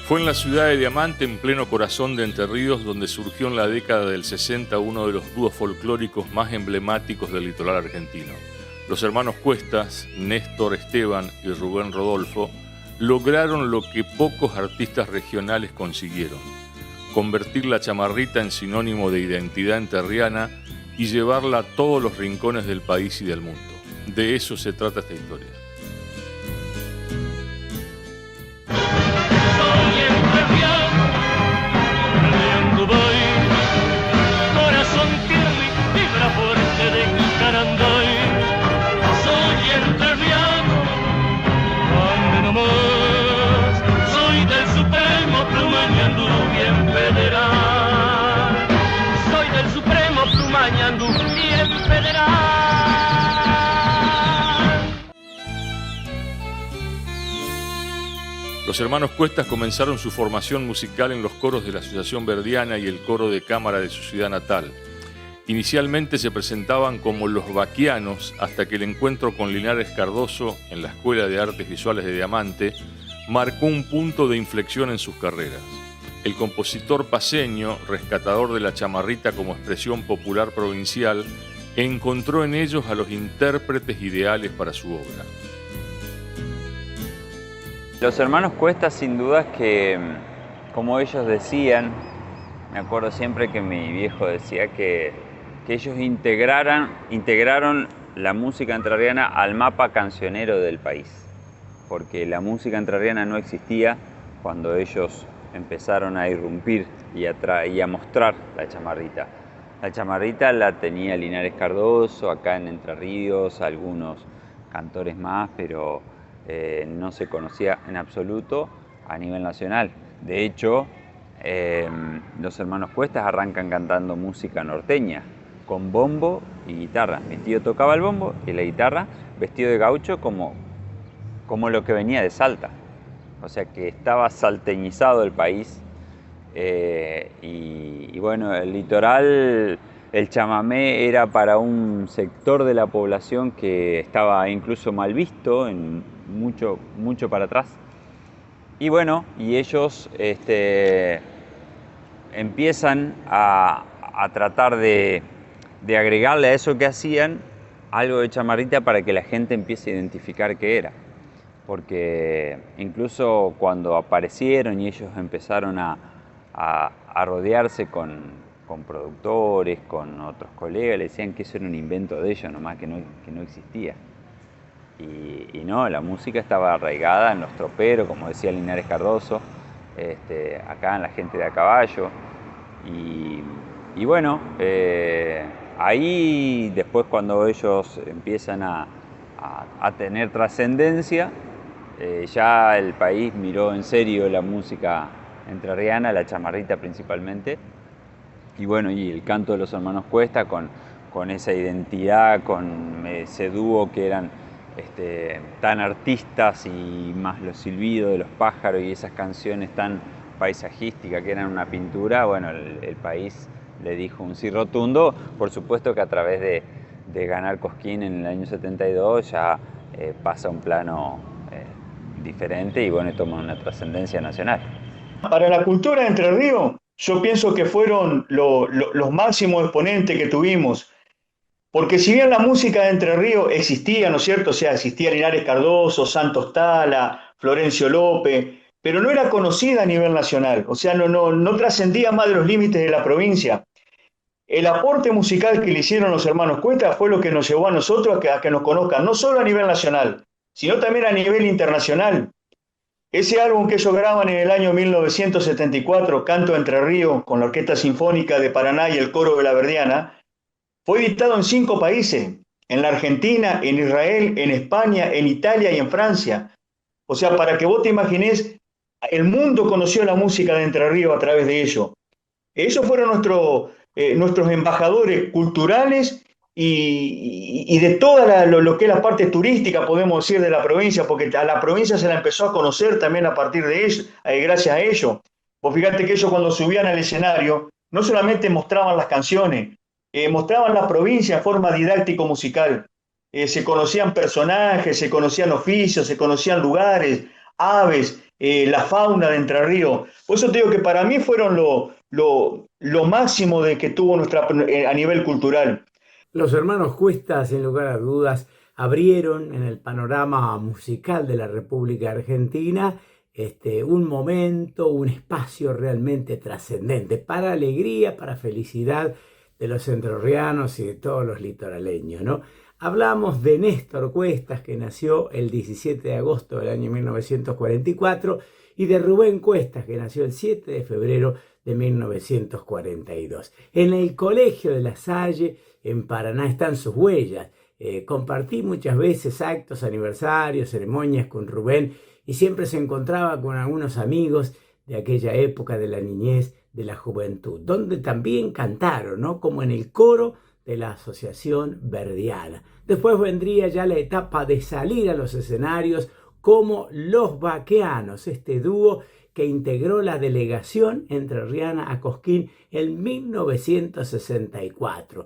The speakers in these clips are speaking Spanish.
Fue en la ciudad de Diamante, en pleno corazón de Entre Ríos, donde surgió en la década del 60 uno de los dúos folclóricos más emblemáticos del litoral argentino. Los hermanos Cuestas, Néstor Esteban y Rubén Rodolfo, lograron lo que pocos artistas regionales consiguieron: convertir la chamarrita en sinónimo de identidad entrerriana y llevarla a todos los rincones del país y del mundo. De eso se trata esta historia. Los hermanos Cuestas comenzaron su formación musical en los coros de la Asociación Verdiana y el coro de cámara de su ciudad natal. Inicialmente se presentaban como los Baquianos, hasta que el encuentro con Linares Cardoso en la Escuela de Artes Visuales de Diamante marcó un punto de inflexión en sus carreras. El compositor paceño, rescatador de la chamarrita como expresión popular provincial, encontró en ellos a los intérpretes ideales para su obra. Los hermanos Cuesta, sin duda, que, como ellos decían, me acuerdo siempre que mi viejo decía que ellos integraron la música entrerriana al mapa cancionero del país, porque la música entrerriana no existía cuando ellos empezaron a irrumpir y a mostrar la chamarrita. La chamarrita la tenía Linares Cardoso, acá en Entre Ríos, algunos cantores más, pero no se conocía en absoluto a nivel nacional. De hecho, los hermanos Cuestas arrancan cantando música norteña, con bombo y guitarra. Mi tío tocaba el bombo y la guitarra, vestido de gaucho como lo que venía de Salta. O sea que estaba salteñizado el país. Y bueno, el litoral, el chamamé era para un sector de la población que estaba incluso mal visto, mucho para atrás. Y bueno, y ellos empiezan a tratar de agregarle a eso que hacían algo de chamarrita para que la gente empiece a identificar qué era. Porque incluso cuando aparecieron y ellos empezaron a rodearse con productores, con otros colegas, le decían que eso era un invento de ellos nomás, que no existía. Y no, la música estaba arraigada en los troperos, como decía Linares Cardoso, acá en la gente de a caballo. Y bueno, ahí después, cuando ellos empiezan a tener trascendencia, ya el país miró en serio la música entrerriana, la chamarrita principalmente. Y bueno, y el canto de los hermanos Cuesta con esa identidad, con ese dúo que eran tan artistas, y más los silbidos de los pájaros y esas canciones tan paisajísticas que eran una pintura. Bueno, el país le dijo un sí rotundo. Por supuesto que a través de ganar Cosquín en el año 72 ya pasa a un plano diferente y bueno, toma una trascendencia nacional. Para la cultura de Entre Ríos, yo pienso que fueron los máximos exponentes que tuvimos. Porque si bien la música de Entre Ríos existía, ¿no es cierto? O sea, existía Linares Cardoso, Santos Tala, Florencio López, pero no era conocida a nivel nacional. O sea, no trascendía más de los límites de la provincia. El aporte musical que le hicieron los hermanos Cuesta fue lo que nos llevó a nosotros a que nos conozcan, no solo a nivel nacional, sino también a nivel internacional. Ese álbum que ellos graban en el año 1974, Canto Entre Ríos, con la Orquesta Sinfónica de Paraná y el Coro de la Verdiana, fue editado en 5 países: en la Argentina, en Israel, en España, en Italia y en Francia. O sea, para que vos te imagines, el mundo conoció la música de Entre Ríos a través de ellos. Ellos fueron nuestros embajadores culturales y de toda lo que es la parte turística, podemos decir, de la provincia, porque a la provincia se la empezó a conocer también a partir de ellos, gracias a ellos. Vos fíjate que ellos, cuando subían al escenario, no solamente mostraban las canciones, mostraban la provincia en forma didáctico-musical. Se conocían personajes, se conocían oficios, se conocían lugares, aves. la fauna de Entre Ríos. Por eso te digo que para mí fueron lo máximo de que tuvo a nivel cultural. Los hermanos Cuesta, sin lugar a dudas, abrieron en el panorama musical de la República Argentina un momento, un espacio realmente trascendente para alegría, para felicidad de los entrerrianos y de todos los litoraleños, ¿no? Hablamos de Néstor Cuestas, que nació el 17 de agosto del año 1944, y de Rubén Cuestas, que nació el 7 de febrero de 1942. En el Colegio de La Salle, en Paraná, están sus huellas. Compartí muchas veces actos, aniversarios, ceremonias con Rubén, y siempre se encontraba con algunos amigos de aquella época de la niñez, de la juventud, donde también cantaron, ¿no? Como en el coro de la Asociación Verdiana. Después vendría ya la etapa de salir a los escenarios como Los Baqueanos, este dúo que integró la delegación entrerriana a Cosquín en 1964.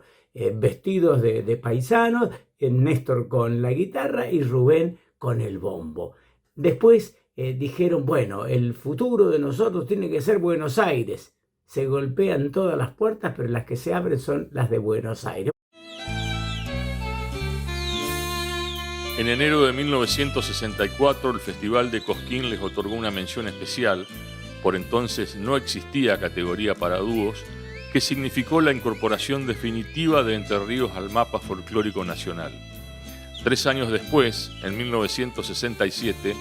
Vestidos de paisanos, Néstor con la guitarra y Rubén con el bombo. Después dijeron, bueno, el futuro de nosotros tiene que ser Buenos Aires. Se golpean todas las puertas, pero las que se abren son las de Buenos Aires. En enero de 1964, el Festival de Cosquín les otorgó una mención especial. Por entonces no existía categoría para dúos, que significó la incorporación definitiva de Entre Ríos al mapa folclórico nacional. 3 años después, en 1967,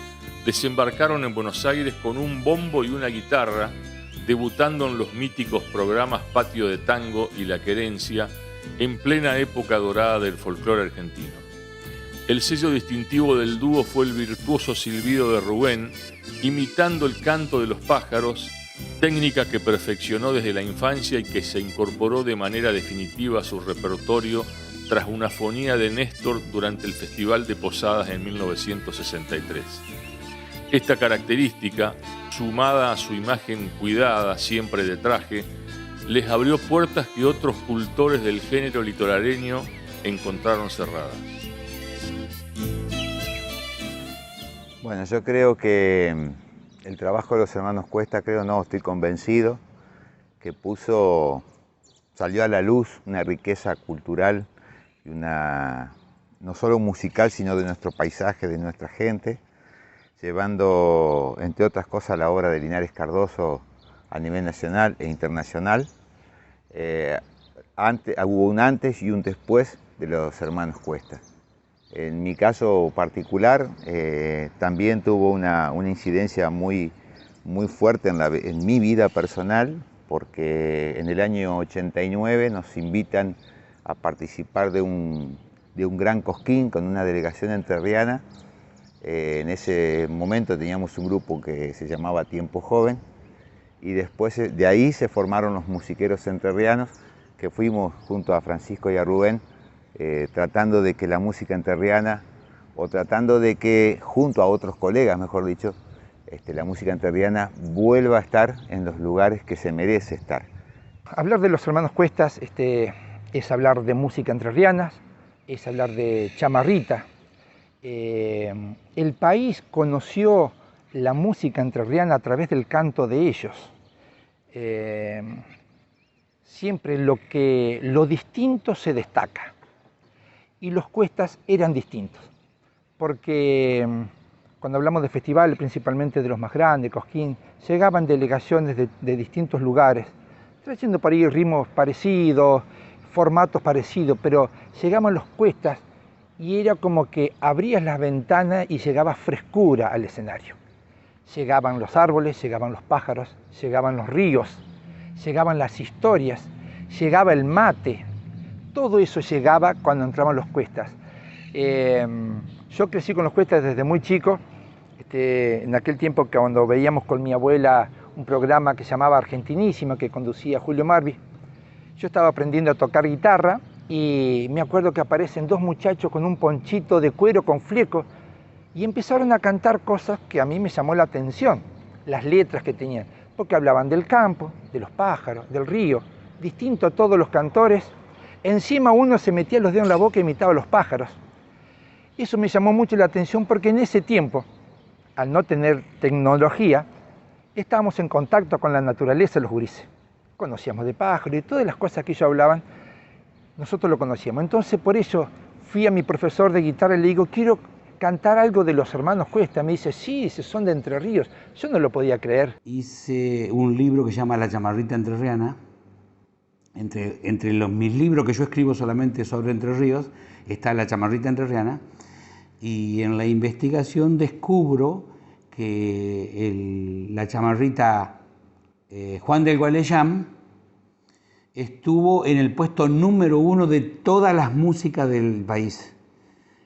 desembarcaron en Buenos Aires con un bombo y una guitarra, debutando en los míticos programas Patio de Tango y La Querencia, en plena época dorada del folclore argentino. El sello distintivo del dúo fue el virtuoso silbido de Rubén, imitando el canto de los pájaros, técnica que perfeccionó desde la infancia y que se incorporó de manera definitiva a su repertorio tras una fonía de Néstor durante el Festival de Posadas en 1963. Esta característica, sumada a su imagen cuidada, siempre de traje, les abrió puertas que otros cultores del género litoraleño encontraron cerradas. Bueno, yo creo que el trabajo de los hermanos Cuesta, estoy convencido, que salió a la luz una riqueza cultural y no solo musical, sino de nuestro paisaje, de nuestra gente, llevando, entre otras cosas, la obra de Linares Cardoso a nivel nacional e internacional. Hubo un antes y un después de los hermanos Cuesta. En mi caso particular, también tuvo una incidencia muy fuerte en mi vida personal, porque en el año 89 nos invitan a participar de un gran Cosquín con una delegación entrerriana. En ese momento teníamos un grupo que se llamaba Tiempo Joven, y después de ahí se formaron los musiqueros entrerrianos, que fuimos junto a Francisco y a Rubén, tratando de que la música entrerriana, o tratando de que junto a otros colegas, mejor dicho, la música entrerriana vuelva a estar en los lugares que se merece estar. Hablar de los hermanos Cuestas es hablar de música entrerriana, es hablar de chamarrita. El país conoció la música entrerriana a través del canto de ellos. Siempre lo distinto se destaca. Y los Cuestas eran distintos, porque cuando hablamos de festivales, principalmente de los más grandes, Cosquín, llegaban delegaciones de distintos lugares, trayendo para ahí ritmos parecidos, formatos parecidos, pero llegaban los Cuestas y era como que abrías las ventanas y llegaba frescura al escenario. Llegaban los árboles, llegaban los pájaros, llegaban los ríos, llegaban las historias, llegaba el mate. Todo eso llegaba cuando entraban los Cuestas. Yo crecí con los Cuestas desde muy chico. En aquel tiempo que cuando veíamos con mi abuela un programa que se llamaba Argentinísima, que conducía Julio Marvi, yo estaba aprendiendo a tocar guitarra y me acuerdo que aparecen 2 muchachos con un ponchito de cuero con fleco y empezaron a cantar cosas que a mí me llamó la atención, las letras que tenían, porque hablaban del campo, de los pájaros, del río, distinto a todos los cantores. Encima uno se metía los dedos en la boca e imitaba a los pájaros. Eso me llamó mucho la atención porque en ese tiempo al no tener tecnología, estábamos en contacto con la naturaleza los gurises. Conocíamos de pájaros y todas las cosas que ellos hablaban, nosotros lo conocíamos. Entonces por eso fui a mi profesor de guitarra y le digo, quiero cantar algo de los hermanos Cuesta. Me dice, sí, son de Entre Ríos. Yo no lo podía creer. Hice un libro que se llama La Chamarrita Entrerriana. Entre mis libros que yo escribo solamente sobre Entre Ríos está La Chamarrita Entrerriana, y en la investigación descubro que la chamarrita Juan del Gualeyán estuvo en el puesto número 1 de todas las músicas del país.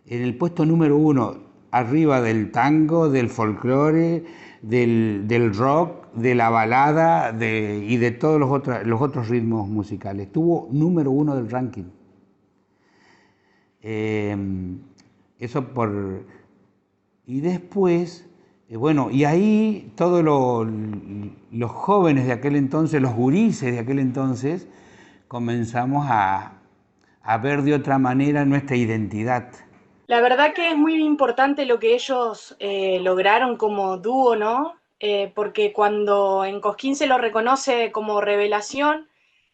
En el puesto número 1, arriba del tango, del folclore, del rock, de la balada y de todos los otros ritmos musicales. Estuvo número 1 del ranking. Y después, bueno, y ahí todos los jóvenes de aquel entonces, los gurises de aquel entonces, comenzamos a ver de otra manera nuestra identidad. La verdad que es muy importante lo que ellos lograron como dúo, ¿no? Porque cuando en Cosquín se lo reconoce como revelación,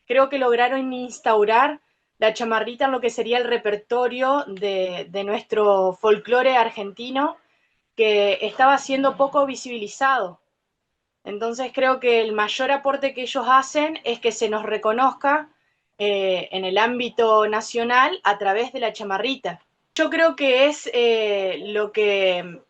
creo que lograron instaurar la chamarrita en lo que sería el repertorio de nuestro folclore argentino, que estaba siendo poco visibilizado. Entonces creo que el mayor aporte que ellos hacen es que se nos reconozca en el ámbito nacional a través de la chamarrita. Yo creo que es lo que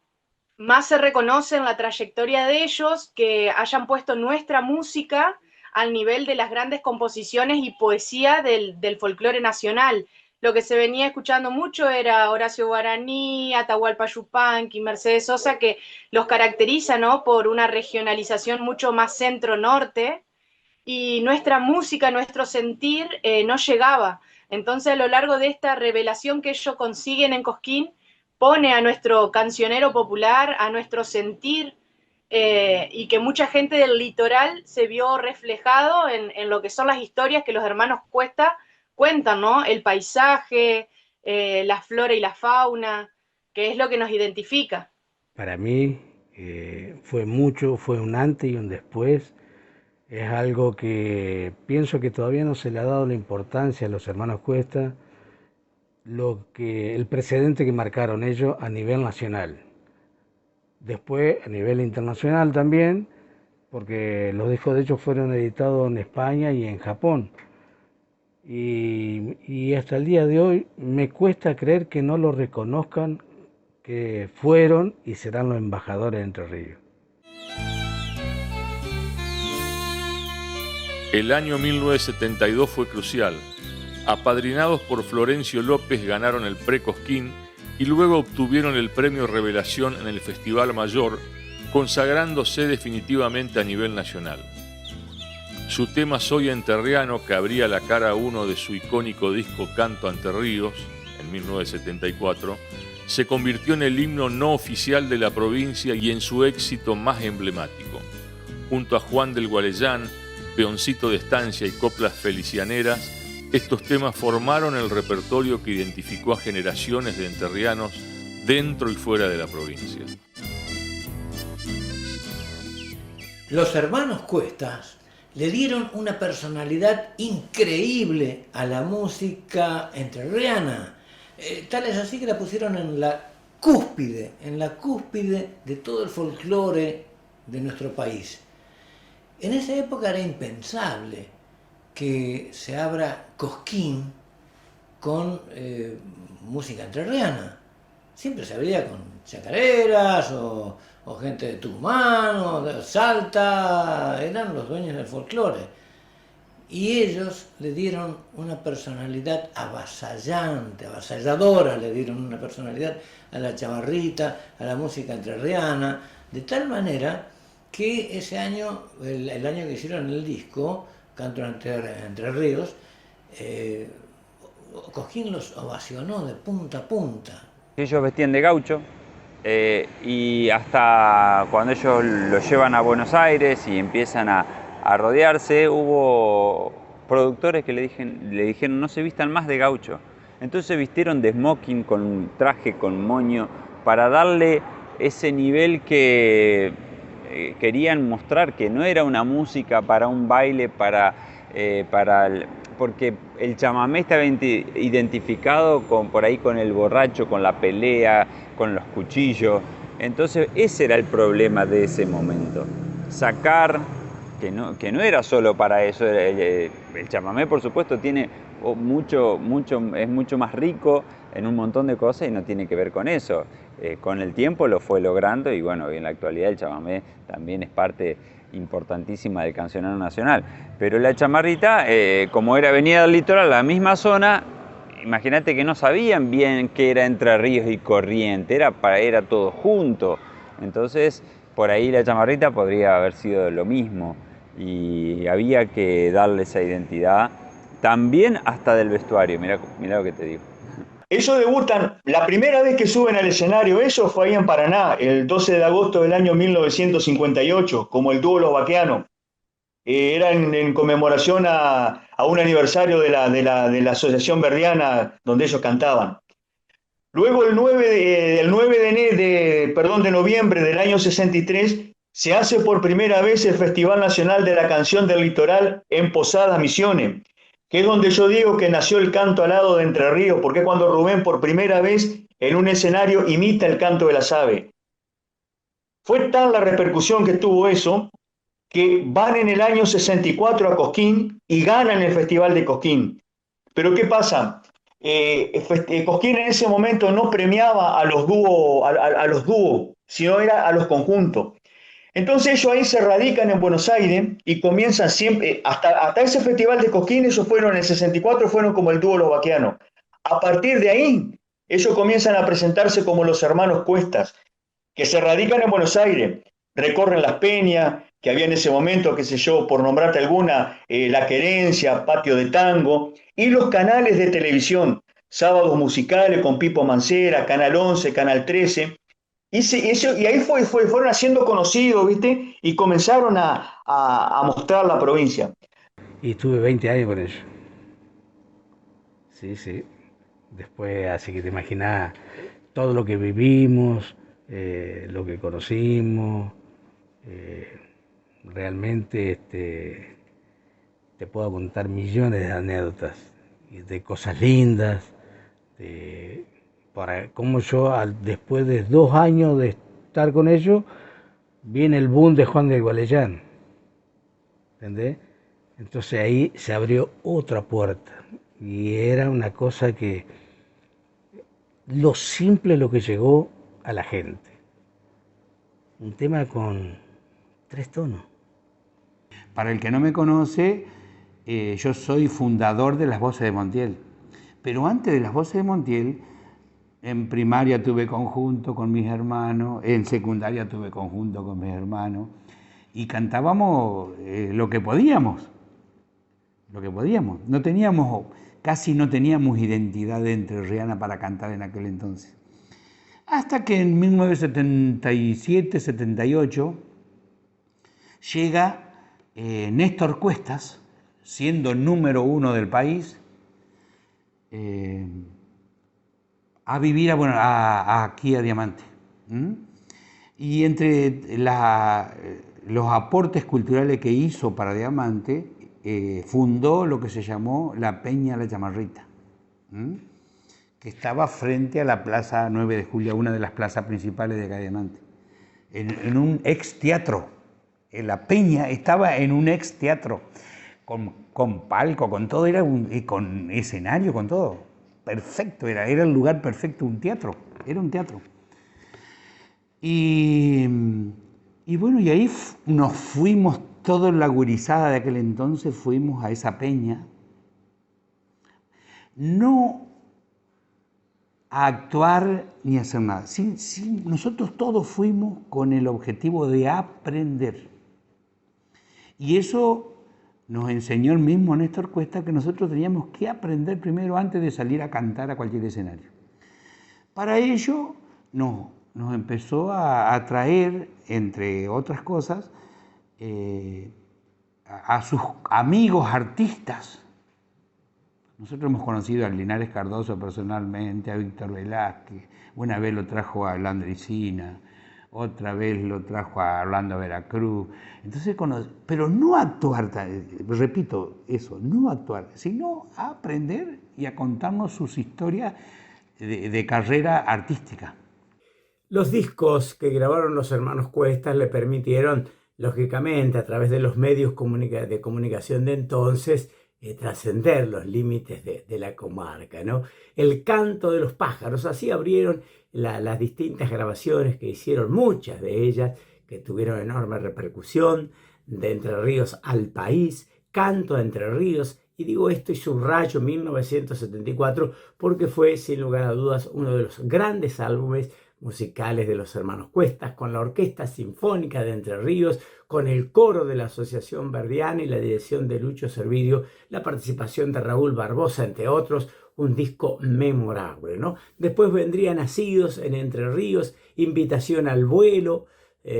más se reconoce en la trayectoria de ellos, que hayan puesto nuestra música al nivel de las grandes composiciones y poesía del folclore nacional. Lo que se venía escuchando mucho era Horacio Guaraní, Atahualpa Yupanqui, Mercedes Sosa, que los caracteriza, ¿no?, por una regionalización mucho más centro-norte, y nuestra música, nuestro sentir no llegaba. Entonces, a lo largo de esta revelación que ellos consiguen en Cosquín, pone a nuestro cancionero popular, a nuestro sentir, y que mucha gente del litoral se vio reflejado en lo que son las historias que los hermanos Cuesta cuentan, ¿no? El paisaje, la flora y la fauna, que es lo que nos identifica. Para mí fue un antes y un después. Es algo que pienso que todavía no se le ha dado la importancia a los hermanos Cuesta, el precedente que marcaron ellos a nivel nacional. Después a nivel internacional también, porque los discos de ellos fueron editados en España y en Japón. Y hasta el día de hoy me cuesta creer que no lo reconozcan, que fueron y serán los embajadores de Entre Ríos. El año 1972 fue crucial. Apadrinados por Florencio López, ganaron el Pre-Cosquín y luego obtuvieron el premio Revelación en el Festival Mayor, consagrándose definitivamente a nivel nacional. Su tema Soy Enterriano, que abría la cara 1 de su icónico disco Canto a Entre Ríos, en 1974, se convirtió en el himno no oficial de la provincia y en su éxito más emblemático. Junto a Juan del Gualeyán, Peoncito de Estancia y Coplas Felicianeras, estos temas formaron el repertorio que identificó a generaciones de entrerrianos dentro y fuera de la provincia. Los hermanos Cuestas le dieron una personalidad increíble a la música entrerriana. Tal es así que la pusieron en la cúspide de todo el folclore de nuestro país. En esa época era impensable que se abra Cosquín con música entrerriana. Siempre se abría con chacareras o gente de Tucumán o de Salta, eran los dueños del folclore. Y ellos le dieron una personalidad avasallante, avasalladora, le dieron una personalidad a la chamarrita, a la música entrerriana, de tal manera que ese año, el año que hicieron el disco, Canto Entre Ríos, Cosquín los ovacionó de punta a punta. Ellos vestían de gaucho y hasta cuando ellos lo llevan a Buenos Aires y empiezan a rodearse, hubo productores que le dijeron no se vistan más de gaucho. Entonces se vistieron de smoking, con traje, con moño, para darle ese nivel que querían mostrar, que no era una música para un baile, porque el chamamé estaba identificado por ahí con el borracho, con la pelea, con los cuchillos. Entonces ese era el problema de ese momento. Sacar, que no era solo para eso, el chamamé por supuesto tiene es mucho más rico en un montón de cosas y no tiene que ver con eso. Con el tiempo lo fue logrando y bueno, en la actualidad el chamamé también es parte importantísima del cancionero nacional. Pero la chamarrita, como venía del litoral, la misma zona, imagínate que no sabían bien qué era Entre Ríos y Corrientes, era todo junto. Entonces, por ahí la chamarrita podría haber sido lo mismo y había que darle esa identidad también hasta del vestuario. Mirá lo que te digo. Ellos debutan, la primera vez que suben al escenario, eso fue ahí en Paraná, el 12 de agosto del año 1958, como el dúo Los Baqueanos. Era en conmemoración a un aniversario de la Asociación Verdiana donde ellos cantaban. Luego el 9 de noviembre del año 63 se hace por primera vez el Festival Nacional de la Canción del Litoral en Posadas Misiones, que es donde yo digo que nació el canto alado de Entre Ríos, porque es cuando Rubén por primera vez en un escenario imita el canto de las aves. Fue tal la repercusión que tuvo eso, que van en el año 64 a Cosquín y ganan el Festival de Cosquín. Pero ¿qué pasa? Cosquín en ese momento no premiaba a los dúos, sino era a los conjuntos. Entonces ellos ahí se radican en Buenos Aires y comienzan siempre, hasta ese festival de Cosquín, ellos fueron en el 64, fueron como el dúo Los Baqueanos. A partir de ahí, ellos comienzan a presentarse como los hermanos Cuestas, que se radican en Buenos Aires, recorren las peñas que había en ese momento, qué sé yo, por nombrarte alguna, La Querencia, Patio de Tango, y los canales de televisión, Sábados Musicales con Pipo Mancera, Canal 11, Canal 13, y ahí fueron haciendo conocidos, ¿viste? Y comenzaron a mostrar la provincia. Y estuve 20 años con ellos. Sí, sí. Después, así que te imaginas todo lo que vivimos, lo que conocimos. Realmente te puedo contar millones de anécdotas, de cosas lindas, como yo después de 2 años de estar con ellos, viene el boom de Juan del Gualeyán, ¿entendés? Entonces ahí se abrió otra puerta y era una cosa que lo simple lo que llegó a la gente, un tema con 3 tonos. Para el que no me conoce, yo soy fundador de Las Voces de Montiel, pero antes de Las Voces de Montiel, en primaria tuve conjunto con mis hermanos, en secundaria tuve conjunto con mis hermanos, y cantábamos lo que podíamos. Casi no teníamos identidad entrerriana para cantar en aquel entonces. Hasta que en 1977-78 llega Néstor Cuestas, siendo número 1 del país, a vivir aquí a Diamante. Y entre los aportes culturales que hizo para Diamante, fundó lo que se llamó la Peña La Chamarrita, que estaba frente a la Plaza 9 de Julio, una de las plazas principales de acá de Diamante, en un ex teatro. La Peña estaba en un ex teatro, con palco, con todo, con escenario, con todo. Perfecto, era el lugar perfecto, era un teatro. Y bueno, y ahí nos fuimos, toda la gurizada de aquel entonces, fuimos a esa peña, no a actuar ni a hacer nada. Nosotros todos fuimos con el objetivo de aprender. Y eso nos enseñó el mismo Néstor Cuesta, que nosotros teníamos que aprender primero antes de salir a cantar a cualquier escenario. Para ello nos empezó a atraer, entre otras cosas, a sus amigos artistas. Nosotros hemos conocido a Linares Cardoso personalmente, a Víctor Velázquez, una vez lo trajo a Landricina, otra vez lo trajo a Orlando Veracruz. Entonces, pero no actuar, repito eso, no actuar, sino a aprender y a contarnos sus historias de carrera artística. Los discos que grabaron los hermanos Cuestas le permitieron, lógicamente, a través de los medios de comunicación de entonces, trascender los límites de la comarca, ¿no? El canto de los pájaros, así abrieron las distintas grabaciones que hicieron, muchas de ellas que tuvieron enorme repercusión, de Entre Ríos al país, Canto a Entre Ríos, y digo esto y subrayo 1974 porque fue, sin lugar a dudas, uno de los grandes álbumes musicales de los hermanos Cuestas, con la Orquesta Sinfónica de Entre Ríos, con el coro de la Asociación Verdiana y la dirección de Lucho Servillo, la participación de Raúl Barbosa, entre otros, un disco memorable, ¿no? Después vendrían Nacidos en Entre Ríos, Invitación al Vuelo,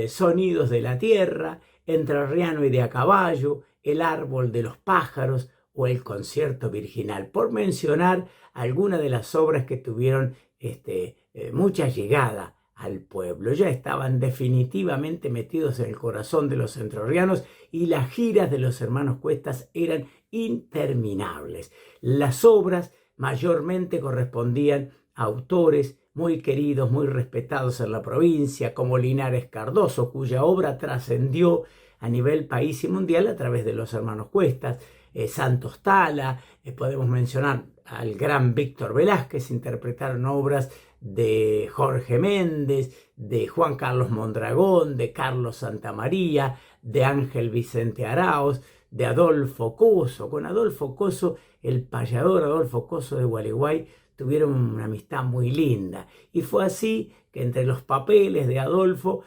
Sonidos de la Tierra, Entrerriano y de a Caballo, El Árbol de los Pájaros o El Concierto Virginal, por mencionar algunas de las obras que tuvieron mucha llegada al pueblo. Ya estaban definitivamente metidos en el corazón de los entrerrianos y las giras de los hermanos Cuestas eran interminables. Las obras mayormente correspondían a autores muy queridos, muy respetados en la provincia, como Linares Cardoso, cuya obra trascendió a nivel país y mundial a través de los hermanos Cuestas, Santos Tala, podemos mencionar al gran Víctor Velázquez, interpretaron obras de Jorge Méndez, de Juan Carlos Mondragón, de Carlos Santamaría, de Ángel Vicente Araoz, de Adolfo Coso. Con Adolfo Coso, el payador Adolfo Coso de Gualeguay, tuvieron una amistad muy linda. Y fue así que entre los papeles de Adolfo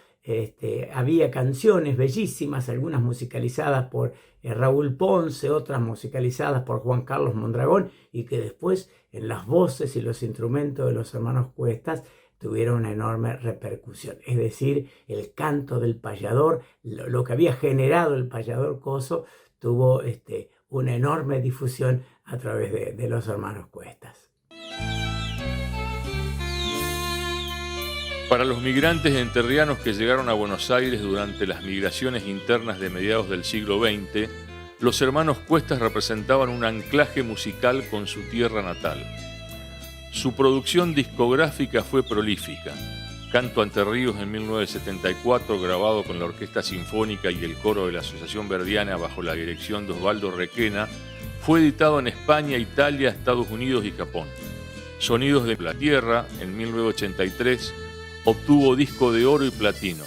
había canciones bellísimas, algunas musicalizadas por Raúl Ponce, otras musicalizadas por Juan Carlos Mondragón, y que después en las voces y los instrumentos de los hermanos Cuestas tuvieron una enorme repercusión. Es decir, el canto del payador, lo que había generado el payador Coso, tuvo una enorme difusión a través de los hermanos Cuestas. Para los migrantes enterrianos que llegaron a Buenos Aires durante las migraciones internas de mediados del siglo XX, los hermanos Cuestas representaban un anclaje musical con su tierra natal. Su producción discográfica fue prolífica. Canto a Entre Ríos en 1974, grabado con la Orquesta Sinfónica y el coro de la Asociación Verdiana bajo la dirección de Osvaldo Requena, fue editado en España, Italia, Estados Unidos y Japón. Sonidos de la Tierra en 1983 obtuvo disco de oro y platino.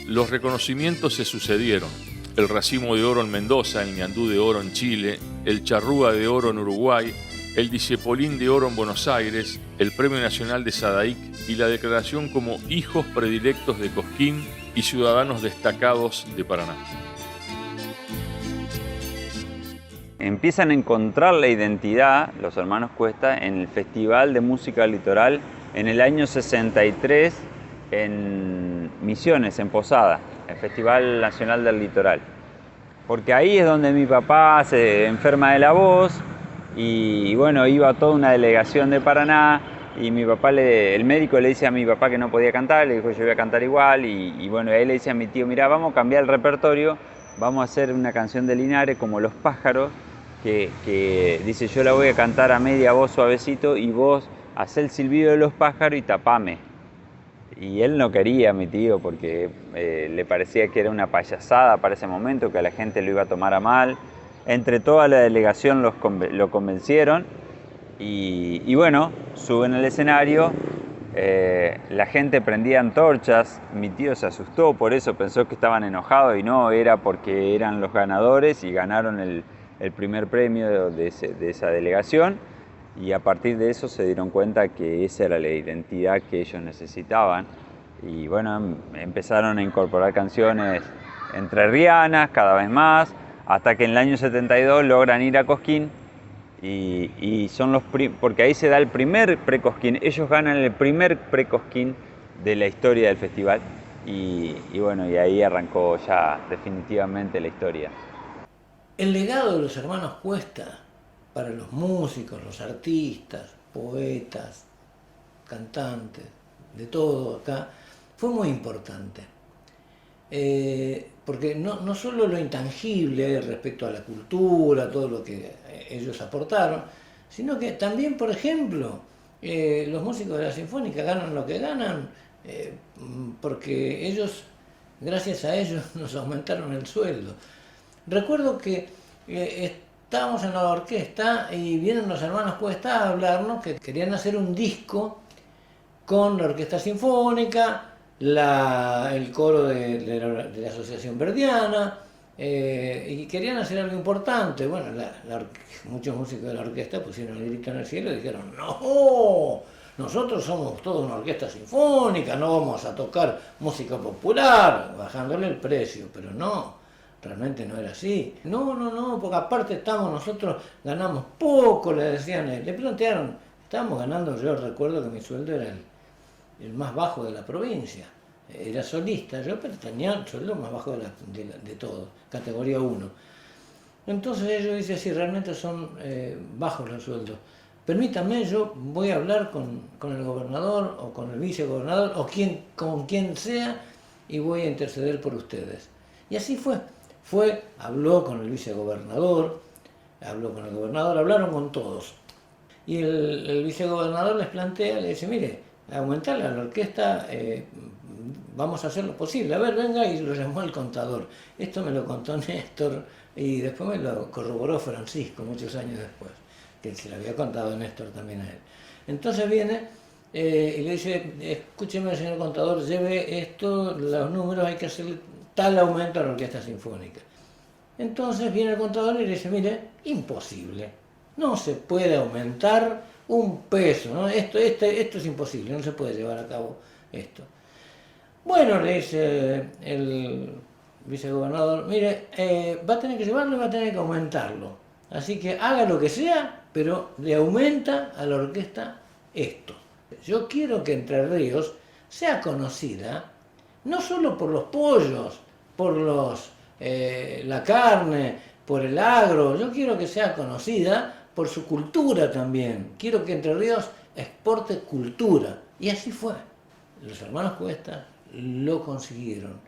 Los reconocimientos se sucedieron: el Racimo de Oro en Mendoza, el Ñandú de Oro en Chile, el Charrúa de Oro en Uruguay, el Discepolín de Oro en Buenos Aires, el Premio Nacional de Sadaic y la declaración como hijos predilectos de Cosquín y ciudadanos destacados de Paraná. Empiezan a encontrar la identidad, los hermanos Cuesta, en el Festival de Música Litoral en el año 63 en Misiones, en Posada, el Festival Nacional del Litoral. Porque ahí es donde mi papá se enferma de la voz y bueno, iba toda una delegación de Paraná y mi papá, el médico le dice a mi papá que no podía cantar, le dijo yo voy a cantar igual y bueno, ahí le dice a mi tío, mira, vamos a cambiar el repertorio, vamos a hacer una canción de Linares como Los Pájaros, que dice yo la voy a cantar a media voz suavecito y vos hacé el silbido de los pájaros y tapame. Y él no quería, mi tío, porque le parecía que era una payasada para ese momento, que a la gente lo iba a tomar a mal. Entre toda la delegación lo convencieron y bueno, suben al escenario, la gente prendía antorchas, mi tío se asustó por eso, pensó que estaban enojados y no, era porque eran los ganadores y ganaron el primer premio de esa delegación. Y a partir de eso se dieron cuenta que esa era la identidad que ellos necesitaban. Y bueno, empezaron a incorporar canciones entrerrianas cada vez más, hasta que en el año 72 logran ir a Cosquín. Y son porque ahí se da el primer pre-Cosquín. Ellos ganan el primer pre-Cosquín de la historia del festival. Y bueno, y ahí arrancó ya definitivamente la historia. El legado de los hermanos Cuesta para los músicos, los artistas, poetas, cantantes, de todo acá, fue muy importante. Porque no solo lo intangible respecto a la cultura, todo lo que ellos aportaron, sino que también, por ejemplo, los músicos de la Sinfónica ganan lo que ganan porque ellos, gracias a ellos, nos aumentaron el sueldo. Recuerdo que estábamos en la orquesta y vienen los hermanos Cuesta a hablarnos que querían hacer un disco con la Orquesta Sinfónica, el coro de la Asociación Verdiana, y querían hacer algo importante. Bueno, muchos músicos de la orquesta pusieron el grito en el cielo y dijeron: no, nosotros somos toda una orquesta sinfónica, no vamos a tocar música popular, bajándole el precio. Pero no, realmente no era así. No, porque aparte nosotros ganamos poco, le decían, le plantearon, estábamos ganando, yo recuerdo que mi sueldo era el más bajo de la provincia. Era solista, yo, pero tenía el sueldo más bajo de todo, categoría 1. Entonces ellos dicen: sí, realmente son bajos los sueldos. Permítame, yo voy a hablar con el gobernador o con el vicegobernador o con quien sea, y voy a interceder por ustedes. Y así fue. Habló con el vicegobernador, habló con el gobernador, hablaron con todos. Y el vicegobernador les plantea, le dice: mire, aumentarle a la orquesta, vamos a hacer lo posible. A ver, venga, y lo llamó al contador. Esto me lo contó Néstor y después me lo corroboró Francisco muchos años después, que se lo había contado Néstor también a él. Entonces viene y le dice: escúcheme, señor contador, lleve esto, los números, hay que hacer tal aumento a la orquesta sinfónica. Entonces viene el contador y le dice: mire, imposible, no se puede aumentar un peso, ¿no? Esto es imposible, no se puede llevar a cabo esto. Bueno, le dice el vicegobernador: mire, va a tener que llevarlo y va a tener que aumentarlo. Así que haga lo que sea, pero le aumenta a la orquesta esto. Yo quiero que Entre Ríos sea conocida no solo por los pollos, por la carne, por el agro. Yo quiero que sea conocida por su cultura también. Quiero que Entre Ríos exporte cultura. Y así fue. Los hermanos Cuesta lo consiguieron.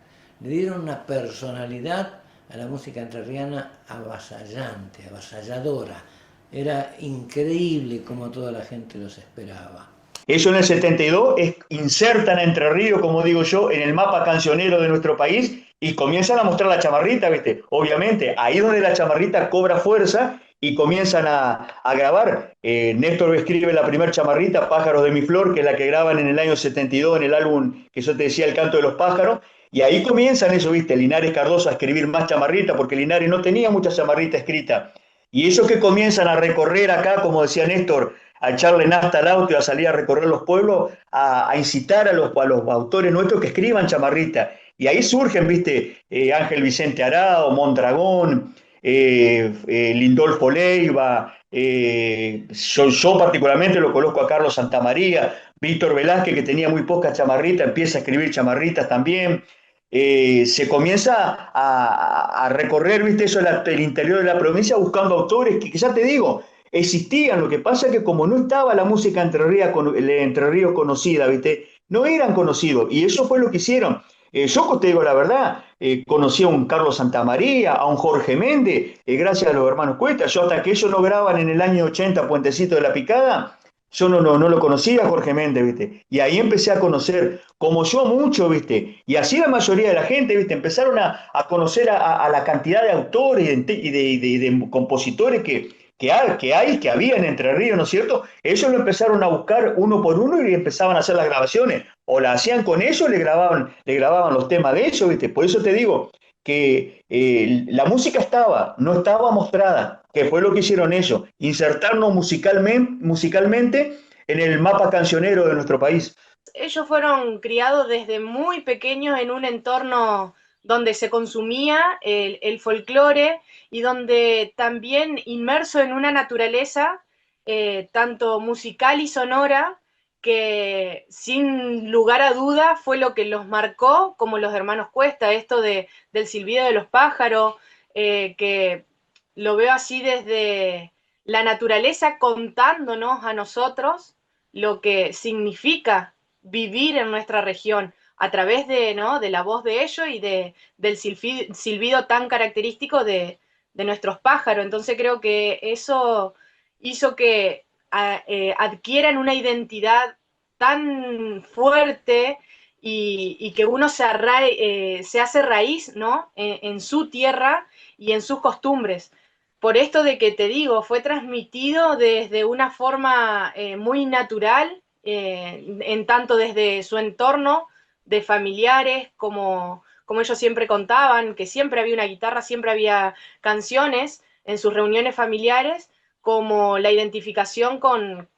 Le dieron una personalidad a la música entrerriana avasallante, avasalladora. Era increíble como toda la gente los esperaba. Eso en el 72 insertan a Entre Ríos, como digo yo, en el mapa cancionero de nuestro país y comienzan a mostrar la chamarrita, ¿viste? Obviamente, ahí es donde la chamarrita cobra fuerza y comienzan a grabar. Néstor escribe la primera chamarrita, Pájaros de mi flor, que es la que graban en el año 72 en el álbum que yo te decía, El canto de los pájaros, y ahí comienzan eso, ¿viste? Linares Cardoso a escribir más chamarrita, porque Linares no tenía mucha chamarrita escrita. Y ellos que comienzan a recorrer acá, como decía Néstor, a echarle nafta al auto y a salir a recorrer los pueblos, a incitar a los autores nuestros que escriban chamarrita. Y ahí surgen, ¿viste? Ángel Vicente Arao, Mondragón, Lindolfo Leiva, yo particularmente lo conozco a Carlos Santamaría, Víctor Velázquez, que tenía muy poca chamarrita, empieza a escribir chamarritas también. Se comienza a recorrer, ¿viste? Eso, el interior de la provincia, buscando autores que ya te digo, existían. Lo que pasa es que como no estaba la música Entre Ríos conocida, ¿viste? No eran conocidos, y eso fue lo que hicieron. Yo te digo la verdad, conocí a un Carlos Santamaría, a un Jorge Méndez, gracias a los hermanos Cuesta. Yo, hasta que ellos no graban en el año 80 Puentecito de la Picada, yo no lo conocía a Jorge Méndez, ¿viste? Y ahí empecé a conocer, como yo, mucho, ¿viste? Y así la mayoría de la gente, ¿viste? Empezaron a conocer a la cantidad de autores y de compositores que había en Entre Ríos, ¿no es cierto? Ellos lo empezaron a buscar uno por uno y empezaban a hacer las grabaciones. O la hacían con ellos, le grababan los temas de ellos, ¿viste? Por eso te digo que la música no estaba mostrada, que fue lo que hicieron ellos, insertarnos musicalmente en el mapa cancionero de nuestro país. Ellos fueron criados desde muy pequeños en un entorno donde se consumía el folclore y donde también inmerso en una naturaleza tanto musical y sonora, que sin lugar a duda fue lo que los marcó, como los hermanos Cuesta, esto del silbido de los pájaros, que lo veo así desde la naturaleza contándonos a nosotros lo que significa vivir en nuestra región, a través de, ¿no?, de la voz de ellos y del silbido tan característico de nuestros pájaros. Entonces creo que eso hizo que adquieran una identidad tan fuerte y que uno se hace raíz, ¿no?, en su tierra y en sus costumbres. Por esto de que te digo, fue transmitido desde una forma muy natural, en tanto desde su entorno de familiares, como ellos siempre contaban, que siempre había una guitarra, siempre había canciones en sus reuniones familiares, como la identificación con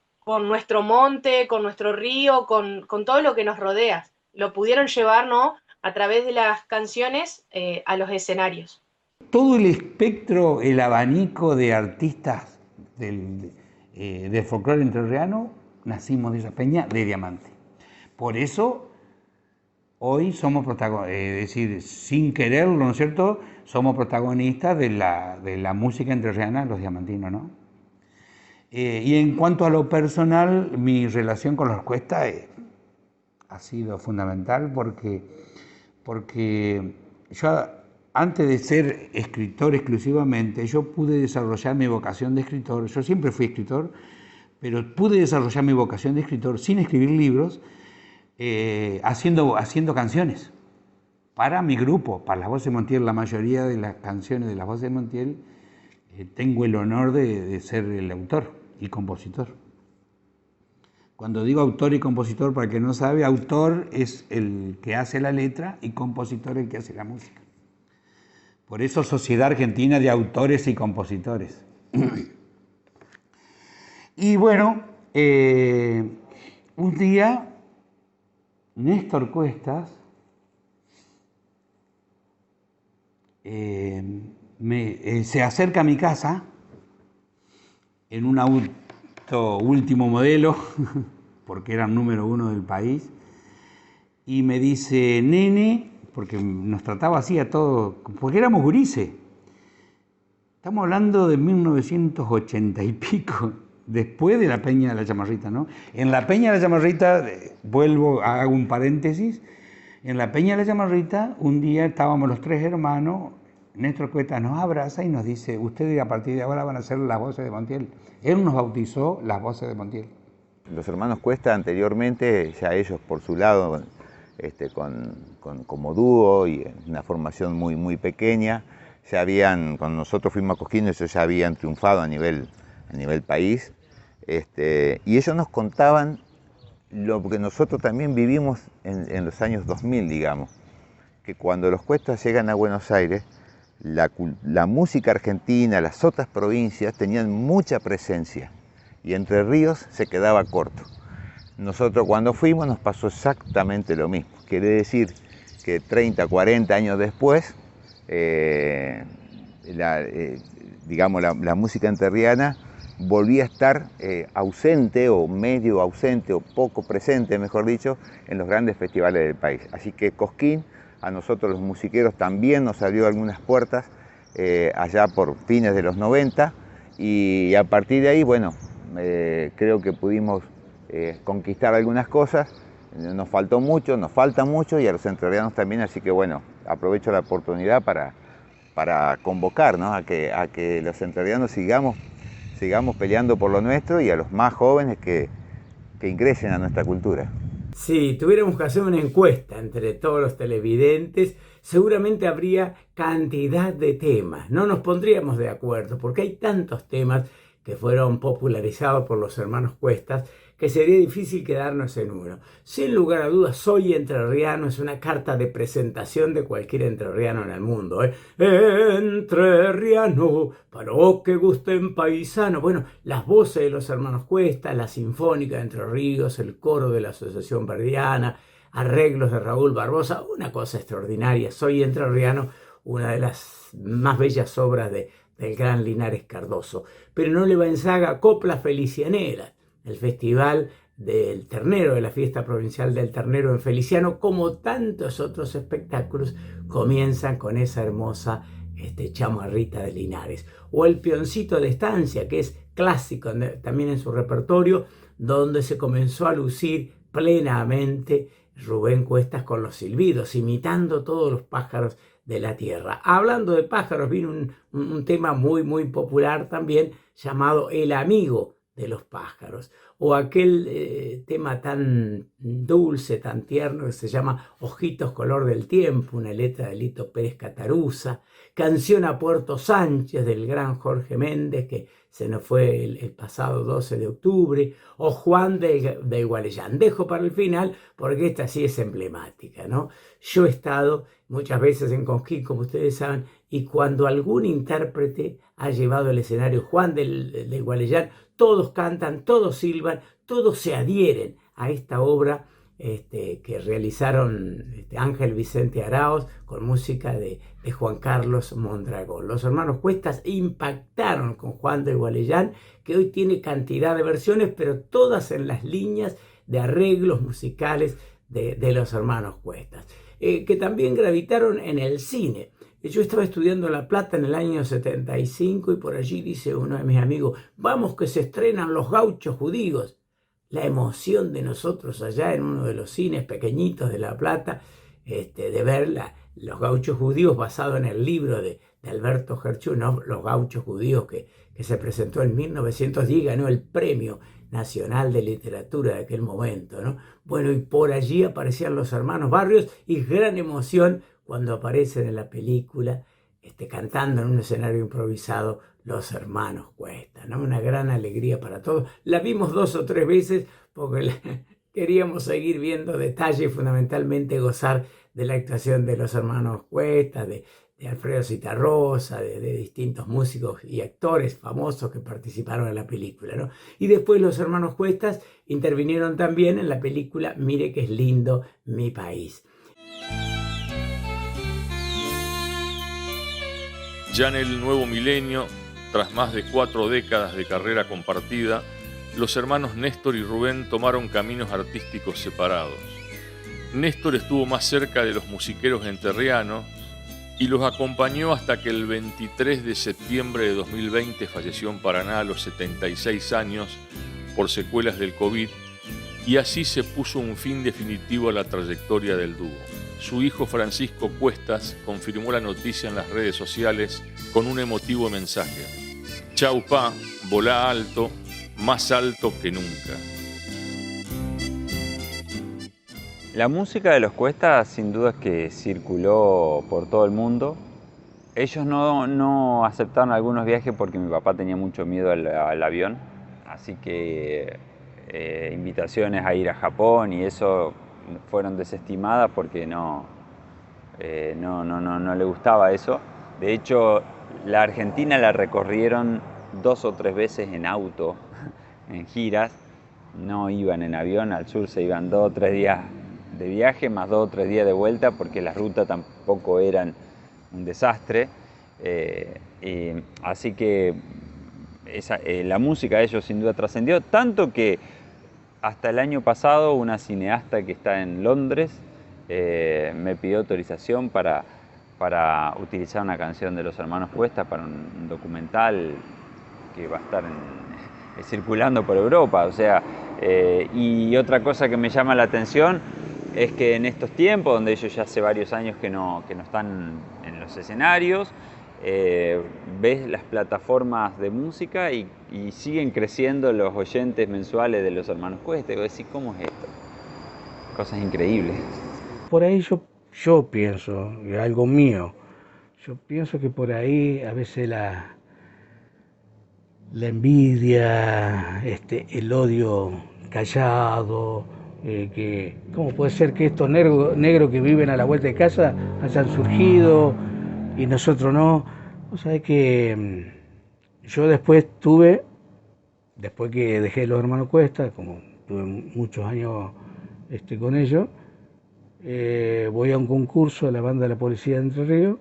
nuestro monte, con nuestro río, con todo lo que nos rodea. Lo pudieron llevar, ¿no?, a través de las canciones a los escenarios. Todo el espectro, el abanico de artistas del folclore entrerriano, nacimos de esa peña de Diamante. Por eso, hoy somos protagonistas, es decir, sin quererlo, ¿no es cierto?, somos protagonistas de la música entrerriana, los diamantinos, ¿no? Y en cuanto a lo personal, mi relación con los Cuestas ha sido fundamental porque yo, antes de ser escritor exclusivamente, yo pude desarrollar mi vocación de escritor. Yo siempre fui escritor, pero pude desarrollar mi vocación de escritor sin escribir libros, haciendo canciones para mi grupo, para Las Voces de Montiel. La mayoría de las canciones de Las Voces de Montiel tengo el honor de ser el autor y compositor. Cuando digo autor y compositor, para el que no sabe, autor es el que hace la letra y compositor el que hace la música. Por eso Sociedad Argentina de Autores y Compositores. Y bueno, un día Néstor Cuestas se acerca a mi casa en un auto último modelo, porque era el número 1 del país, y me dice, nene, porque nos trataba así a todos, porque éramos gurises. Estamos hablando de 1980 y pico, después de la Peña de la Chamarrita, ¿no? En la Peña de la Chamarrita, hago un paréntesis, en la Peña de la Chamarrita, un día estábamos los 3 hermanos, Néstor Cuestas nos abraza y nos dice, ustedes a partir de ahora van a ser Las Voces de Montiel. Él nos bautizó Las Voces de Montiel. Los hermanos Cuestas anteriormente, ya ellos por su lado, como dúo y en una formación muy, muy pequeña, cuando nosotros fuimos a Cosquín, ellos ya habían triunfado a nivel país, y ellos nos contaban lo que nosotros también vivimos en los años 2000, digamos, que cuando los Cuestas llegan a Buenos Aires, la música argentina, las otras provincias tenían mucha presencia y Entre Ríos se quedaba corto. Nosotros cuando fuimos nos pasó exactamente lo mismo. Quiere decir que 30, 40 años después, la música entrerriana volvía a estar ausente o medio ausente o poco presente, mejor dicho, en los grandes festivales del país. Así que Cosquín, a nosotros los musiqueros también nos abrió algunas puertas allá por fines de los 90 y a partir de ahí, bueno, creo que pudimos conquistar algunas cosas. Nos faltó mucho, nos falta mucho y a los entrerrianos también, así que bueno, aprovecho la oportunidad para convocar, ¿no?, a que los entrerrianos sigamos peleando por lo nuestro y a los más jóvenes que ingresen a nuestra cultura. Si tuviéramos que hacer una encuesta entre todos los televidentes, seguramente habría cantidad de temas. No nos pondríamos de acuerdo porque hay tantos temas que fueron popularizados por los hermanos Cuestas que sería difícil quedarnos en uno. Sin lugar a dudas, Soy Entrerriano es una carta de presentación de cualquier entrerriano en el mundo. Entrerriano, para que gusten paisano. Bueno, las voces de los hermanos Cuestas, la Sinfónica de Entre Ríos, el coro de la Asociación Verdiana, arreglos de Raúl Barbosa, una cosa extraordinaria. Soy Entrerriano, una de las más bellas obras del gran Linares Cardoso. Pero no le va en saga Coplas Felicianeras, el festival del ternero, de la fiesta provincial del ternero en Feliciano, como tantos otros espectáculos, comienzan con esa hermosa chamarrita de Linares. O el Peoncito de Estancia, que es clásico también en su repertorio, donde se comenzó a lucir plenamente Rubén Cuestas con los silbidos, imitando todos los pájaros de la tierra. Hablando de pájaros, vino un tema muy popular también llamado El amigo de los pájaros, o aquel tema tan dulce, tan tierno que se llama Ojitos color del tiempo, una letra de Lito Pérez Cataruza, Canción a Puerto Sánchez del gran Jorge Méndez, que se nos fue el pasado 12 de octubre, o Juan de Igualeján. Dejo para el final porque esta sí es emblemática, ¿no? Yo he estado muchas veces en Cosquín, como ustedes saben, y cuando algún intérprete ha llevado el escenario Juan de Igualeján, todos cantan, todos silban, todos se adhieren a esta obra que realizaron Ángel Vicente Araoz con música de Juan Carlos Mondragón. Los hermanos Cuestas impactaron con Juan de Igualeján, que hoy tiene cantidad de versiones, pero todas en las líneas de arreglos musicales de los hermanos Cuestas, que también gravitaron en el cine. Yo estaba estudiando en La Plata en el año 75 y por allí dice uno de mis amigos, vamos que se estrenan Los Gauchos Judíos. La emoción de nosotros allá en uno de los cines pequeñitos de La Plata, de ver Los Gauchos Judíos, basado en el libro de Alberto Gerchú, ¿no? Los Gauchos Judíos, que se presentó en 1910 y ganó el Premio Nacional de Literatura de aquel momento, ¿no? Bueno, y por allí aparecían los hermanos Barrios y gran emoción cuando aparecen en la película cantando en un escenario improvisado los hermanos Cuestas, ¿no? Una gran alegría para todos. La vimos 2 o 3 veces porque queríamos seguir viendo detalles, fundamentalmente gozar de la actuación de los hermanos Cuestas, de Alfredo Citarrosa, de distintos músicos y actores famosos que participaron en la película, ¿no? Y después los hermanos Cuestas intervinieron también en la película Mire que es lindo mi país. Ya en el nuevo milenio, tras más de 4 décadas de carrera compartida, los hermanos Néstor y Rubén tomaron caminos artísticos separados. Néstor estuvo más cerca de los musiqueros entrerrianos y los acompañó hasta que el 23 de septiembre de 2020 falleció en Paraná a los 76 años por secuelas del COVID, y así se puso un fin definitivo a la trayectoria del dúo. Su hijo Francisco Cuestas confirmó la noticia en las redes sociales con un emotivo mensaje. Chau pa, volá alto, más alto que nunca. La música de los Cuestas sin duda es que circuló por todo el mundo. Ellos no aceptaron algunos viajes porque mi papá tenía mucho miedo al avión, así que invitaciones a ir a Japón y eso fueron desestimadas porque no le gustaba eso. De hecho, la Argentina la recorrieron 2 o 3 veces en auto, en giras. No iban en avión, al sur se iban 2 o 3 días de viaje, más 2 o 3 días de vuelta, porque las rutas tampoco eran un desastre. Así que la música de ellos sin duda trascendió, tanto que hasta el año pasado una cineasta que está en Londres me pidió autorización para utilizar una canción de los hermanos Cuestas para un documental que va a estar circulando por Europa. O sea, y otra cosa que me llama la atención es que en estos tiempos, donde ellos ya hace varios años que no están en los escenarios, ves las plataformas de música y siguen creciendo los oyentes mensuales de los hermanos Cuestas. Y vos decís, ¿cómo es esto? Cosas increíbles. Por ahí yo pienso, algo mío, yo pienso que por ahí a veces la envidia, el odio callado, que cómo puede ser que estos negros que viven a la vuelta de casa hayan surgido y nosotros no. O sea, que yo después que dejé los hermanos Cuestas, como tuve muchos años con ellos, voy a un concurso de la banda de la Policía de Entre Ríos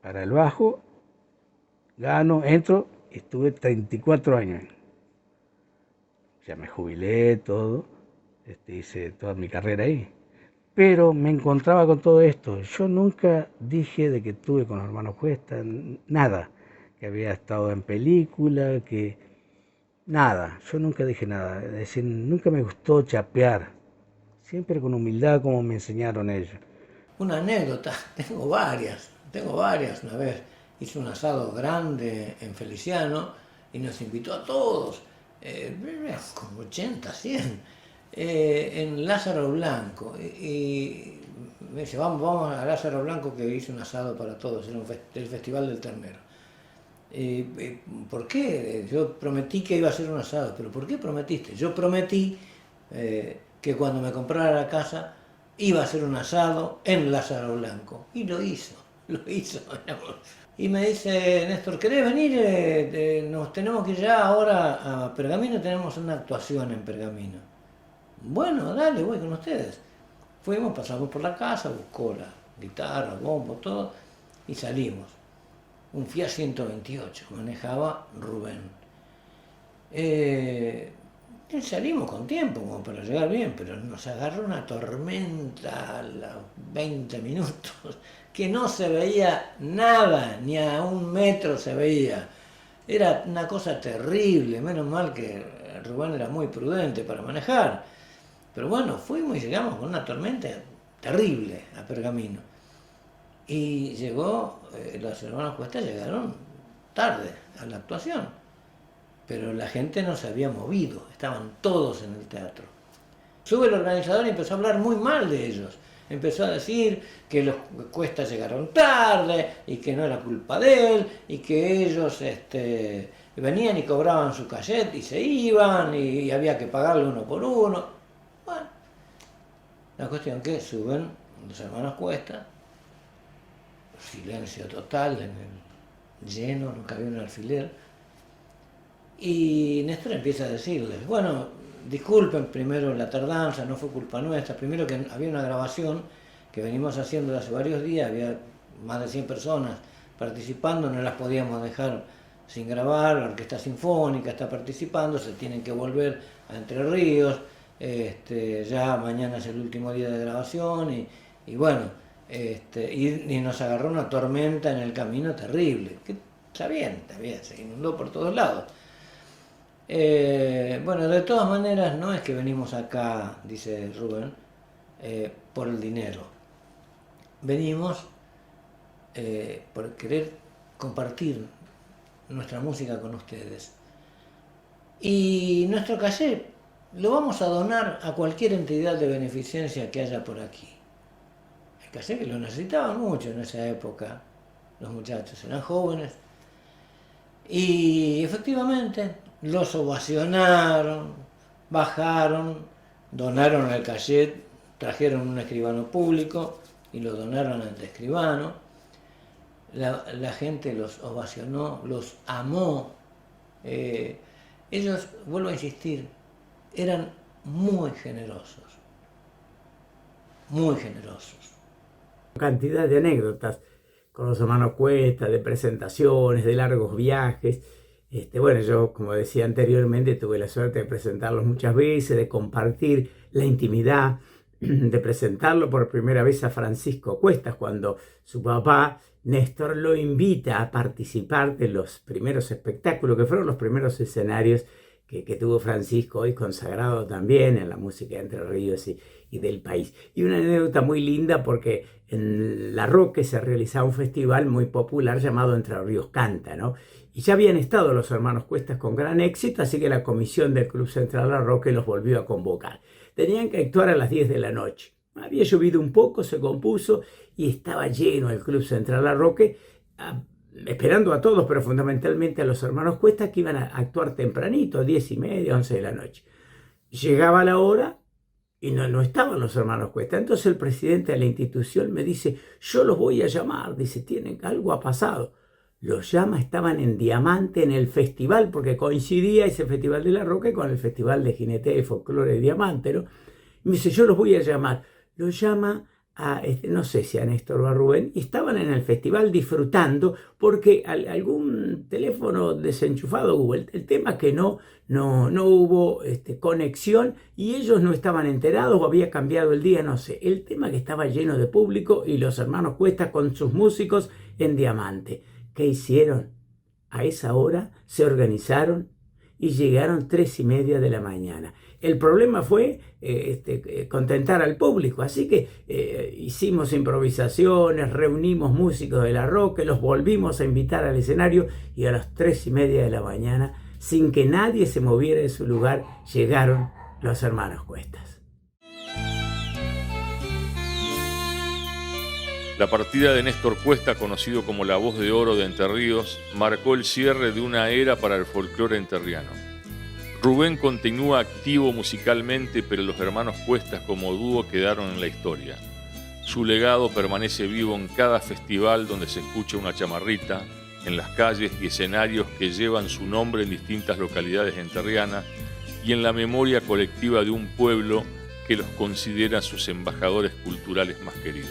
para el bajo, gano, entro, estuve 34 años. Ya me jubilé, todo, hice toda mi carrera ahí. Pero me encontraba con todo esto. Yo nunca dije de que estuve con los hermanos Cuestas, nada. Que había estado en película, nada. Yo nunca dije nada. Es decir, nunca me gustó chapear. siempre con humildad como me enseñaron ellos. Una anécdota, tengo varias. Una vez hice un asado grande en Feliciano y nos invitó a todos, como 80, 100, en Lázaro Blanco. Y me dice, vamos a Lázaro Blanco que hice un asado para todos, era el Festival del Ternero. ¿Por qué? Yo prometí que iba a hacer un asado, pero ¿por qué prometiste? Yo prometí que cuando me comprara la casa iba a hacer un asado en Lázaro Blanco. Y lo hizo. Y me dice, Néstor, ¿querés venir? Nos tenemos que ir ya ahora a Pergamino, tenemos una actuación en Pergamino. Bueno, dale, voy con ustedes. Fuimos, pasamos por la casa, buscó la guitarra, bombo, todo, y salimos. Un Fiat 128, manejaba Rubén. Y salimos con tiempo, como para llegar bien, pero nos agarró una tormenta a los 20 minutos, que no se veía nada, ni a 1 metro se veía. Era una cosa terrible, menos mal que Rubén era muy prudente para manejar. Pero bueno, fuimos y llegamos con una tormenta terrible a Pergamino. Y llegó, los hermanos Cuesta llegaron tarde a la actuación, pero la gente no se había movido, estaban todos en el teatro. Sube el organizador y empezó a hablar muy mal de ellos. Empezó a decir que los Cuesta llegaron tarde y que no era culpa de él y que ellos venían y cobraban su cachet y se iban y había que pagarle uno por uno. Bueno, la cuestión que suben los hermanos Cuesta, silencio total en el lleno, no cabía un alfiler, y Néstor empieza a decirles, bueno, disculpen primero la tardanza, no fue culpa nuestra, primero que había una grabación que venimos haciendo hace varios días, había más de 100 personas participando, no las podíamos dejar sin grabar, la Orquesta Sinfónica está participando, se tienen que volver a Entre Ríos, ya mañana es el último día de grabación y bueno, y nos agarró una tormenta en el camino terrible, que está bien, se inundó por todos lados. Bueno, de todas maneras no es que venimos acá, dice Rubén, por el dinero. Venimos por querer compartir nuestra música con ustedes. Y nuestro cassette lo vamos a donar a cualquier entidad de beneficencia que haya por aquí. El cassette que lo necesitaban mucho en esa época, los muchachos eran jóvenes. Y efectivamente los ovacionaron, bajaron, donaron el cassette, trajeron un escribano público y lo donaron ante escribano. La gente los ovacionó, los amó. Ellos, vuelvo a insistir, eran muy generosos. Muy generosos. Cantidad de anécdotas con los hermanos Cuesta, de presentaciones, de largos viajes. Bueno, yo, como decía anteriormente, tuve la suerte de presentarlos muchas veces, de compartir la intimidad, de presentarlo por primera vez a Francisco Cuestas, cuando su papá, Néstor, lo invita a participar de los primeros espectáculos, que fueron los primeros escenarios que tuvo Francisco, hoy consagrado también en la música de Entre Ríos y del país. Y una anécdota muy linda porque en La Roque se realizaba un festival muy popular llamado Entre Ríos Canta, ¿no? Y ya habían estado los hermanos Cuestas con gran éxito, así que la comisión del Club Central La Roque los volvió a convocar. Tenían que actuar a las 10 de la noche. Había llovido un poco, se compuso y estaba lleno el Club Central La Roque, esperando a todos, pero fundamentalmente a los hermanos Cuesta, que iban a actuar tempranito, 10:30, 11 de la noche. Llegaba la hora y no estaban los hermanos Cuesta. Entonces el presidente de la institución me dice, yo los voy a llamar, dice, algo ha pasado. Los llama, estaban en Diamante en el festival, porque coincidía ese festival de La Roque con el festival de Jinete de Folclore de Diamante, ¿no? Y me dice, yo los voy a llamar. Los llama a, no sé si a Néstor o a Rubén, y estaban en el festival disfrutando porque algún teléfono desenchufado hubo. El tema es que no hubo conexión y ellos no estaban enterados o había cambiado el día, no sé. El tema es que estaba lleno de público y los hermanos Cuesta con sus músicos en Diamante. ¿Qué hicieron? A esa hora se organizaron y llegaron 3:30 de la mañana. El problema fue contentar al público, así que hicimos improvisaciones, reunimos músicos de La Roque, los volvimos a invitar al escenario y a las 3:30 de la mañana, sin que nadie se moviera de su lugar, llegaron los hermanos Cuestas. La partida de Néstor Cuesta, conocido como la voz de oro de Entre Ríos, marcó el cierre de una era para el folclore enterriano. Rubén continúa activo musicalmente, pero los hermanos Cuestas como dúo quedaron en la historia. Su legado permanece vivo en cada festival donde se escucha una chamarrita, en las calles y escenarios que llevan su nombre en distintas localidades enterrianas y en la memoria colectiva de un pueblo que los considera sus embajadores culturales más queridos.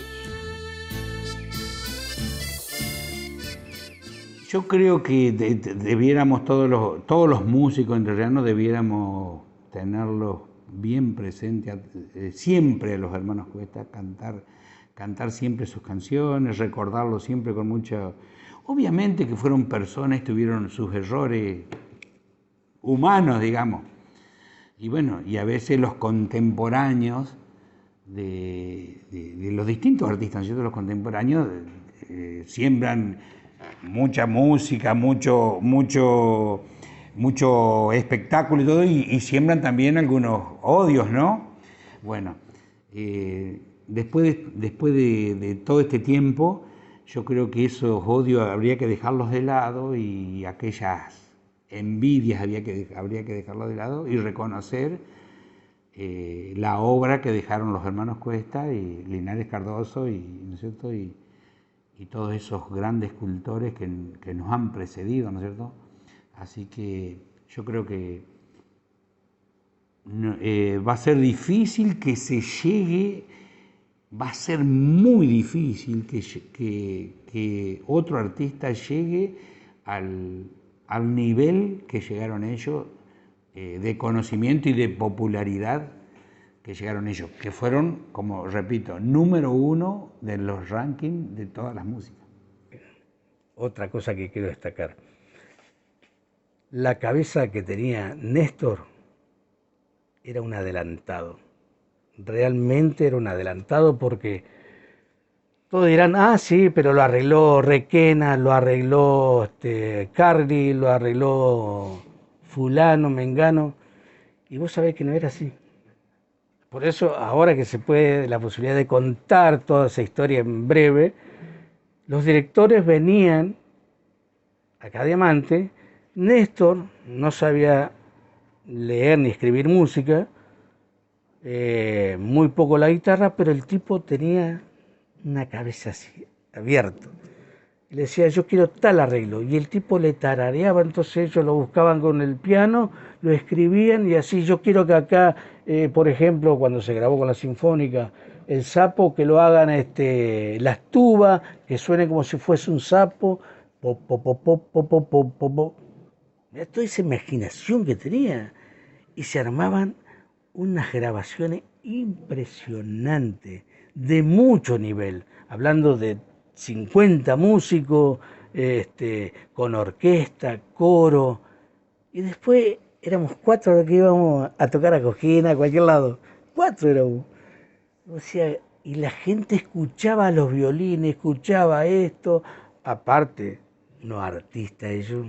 Yo creo que debiéramos, todos los músicos entrerrianos debiéramos tenerlos bien presentes, siempre a los hermanos Cuesta, cantar siempre sus canciones, recordarlos siempre con mucha... Obviamente que fueron personas, tuvieron sus errores humanos, digamos. Y bueno, y a veces los contemporáneos de los distintos artistas, ¿cierto? Los contemporáneos siembran mucha música, mucho espectáculo y todo, y siembran también algunos odios, ¿no? Bueno, después de todo este tiempo, yo creo que esos odios habría que dejarlos de lado y aquellas envidias habría que dejarlos de lado y reconocer la obra que dejaron los hermanos Cuesta y Linares Cardoso ¿no es cierto? Y todos esos grandes escultores que nos han precedido, ¿no es cierto? Así que yo creo que va a ser difícil que se llegue, va a ser muy difícil que otro artista llegue al nivel que llegaron ellos de conocimiento y de popularidad que llegaron ellos, que fueron, como repito, número 1 de los rankings de todas las músicas. Otra cosa que quiero destacar, la cabeza que tenía Néstor era un adelantado, realmente era un adelantado, porque todos dirán, sí, pero lo arregló Requena, lo arregló Cardi, lo arregló fulano, mengano, y vos sabés que no era así. Por eso, ahora que se puede la posibilidad de contar toda esa historia en breve, los directores venían acá a Diamante. Néstor no sabía leer ni escribir música, muy poco la guitarra, pero el tipo tenía una cabeza así, abierta. Le decía, yo quiero tal arreglo, y el tipo le tarareaba, entonces ellos lo buscaban con el piano, lo escribían, y así, yo quiero que acá, por ejemplo, cuando se grabó con la Sinfónica, el sapo, que lo hagan las tubas, que suene como si fuese un sapo, po, po, po, po, po, po, po, po, po. Mirá toda esa imaginación que tenía, y se armaban unas grabaciones impresionantes, de mucho nivel, hablando de 50 músicos, con orquesta, coro, y después éramos 4 los que íbamos a tocar a Cojina, a cualquier lado, 4 éramos. O sea, y la gente escuchaba los violines, escuchaba esto, aparte, unos artistas ellos.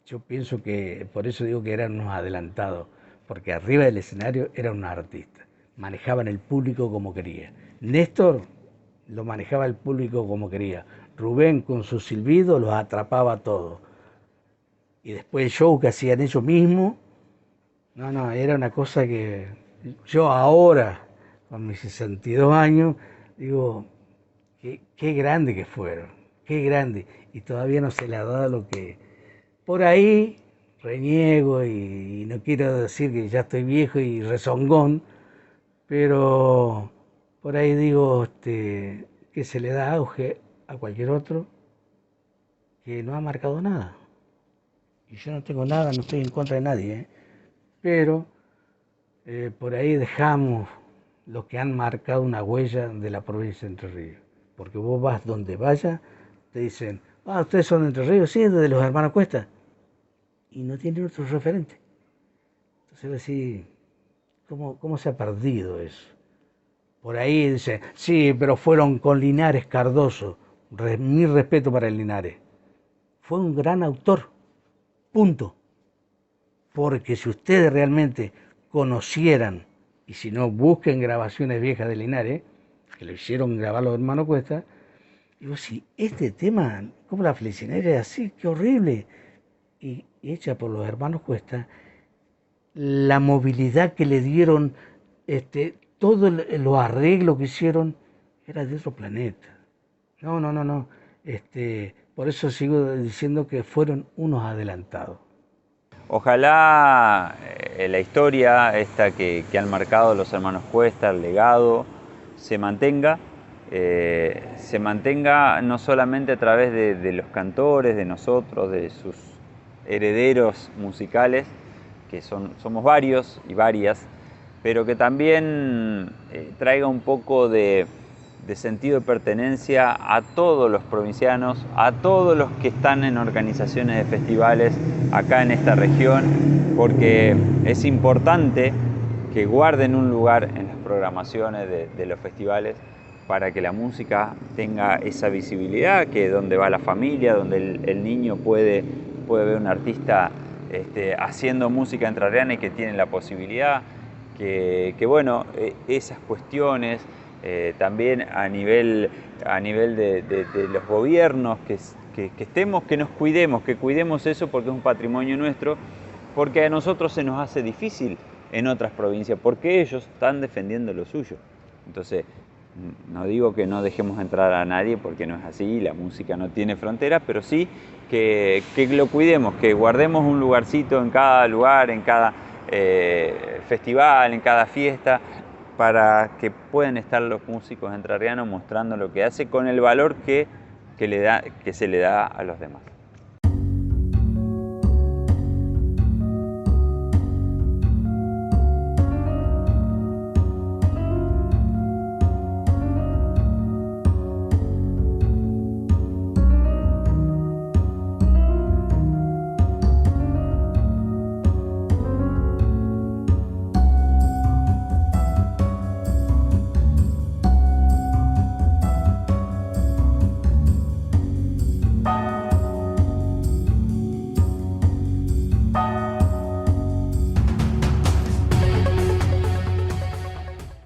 Yo pienso que, por eso digo que eran unos adelantados, porque arriba del escenario eran unos artistas, manejaban el público como quería. Néstor lo manejaba el público como quería. Rubén con su silbido los atrapaba a todos. Y después el show que hacían ellos mismos, era una cosa que yo ahora, con mis 62 años, digo, qué grande que fueron, qué grande. Y todavía no se le ha dado lo que... Por ahí reniego y no quiero decir que ya estoy viejo y rezongón, pero... Por ahí digo que se le da auge a cualquier otro que no ha marcado nada. Y yo no tengo nada, no estoy en contra de nadie, pero por ahí dejamos los que han marcado una huella de la provincia de Entre Ríos. Porque vos vas donde vayas, te dicen, ustedes son de Entre Ríos, sí, de los hermanos Cuesta. y no tienen otro referente. Entonces decís, ¿cómo se ha perdido eso? Por ahí dice, sí, pero fueron con Linares Cardoso. Mi respeto para el Linares. Fue un gran autor, punto. Porque si ustedes realmente conocieran, y si no, busquen grabaciones viejas de Linares, que lo hicieron grabar los hermanos Cuesta, digo, si este tema, como la Felicinera es así, qué horrible, y hecha por los hermanos Cuesta, la movilidad que le dieron, todos los arreglos que hicieron, era de otro planeta. No. Por eso sigo diciendo que fueron unos adelantados. Ojalá la historia esta que han marcado los hermanos Cuesta, el legado, se mantenga no solamente a través de los cantores, de nosotros, de sus herederos musicales, que somos varios y varias, pero que también traiga un poco de sentido de pertenencia a todos los provincianos, a todos los que están en organizaciones de festivales acá en esta región, porque es importante que guarden un lugar en las programaciones de los festivales para que la música tenga esa visibilidad, que donde va la familia, donde el niño puede ver un artista haciendo música entrerriana y que tiene la posibilidad, que bueno, esas cuestiones también a nivel de los gobiernos, que nos cuidemos, que cuidemos eso porque es un patrimonio nuestro, porque a nosotros se nos hace difícil en otras provincias, porque ellos están defendiendo lo suyo. Entonces, no digo que no dejemos entrar a nadie, porque no es así, la música no tiene fronteras, pero sí que lo cuidemos, que guardemos un lugarcito en cada lugar, en cada festival, en cada fiesta, para que puedan estar los músicos entrerrianos mostrando lo que hace con el valor que se le da a los demás.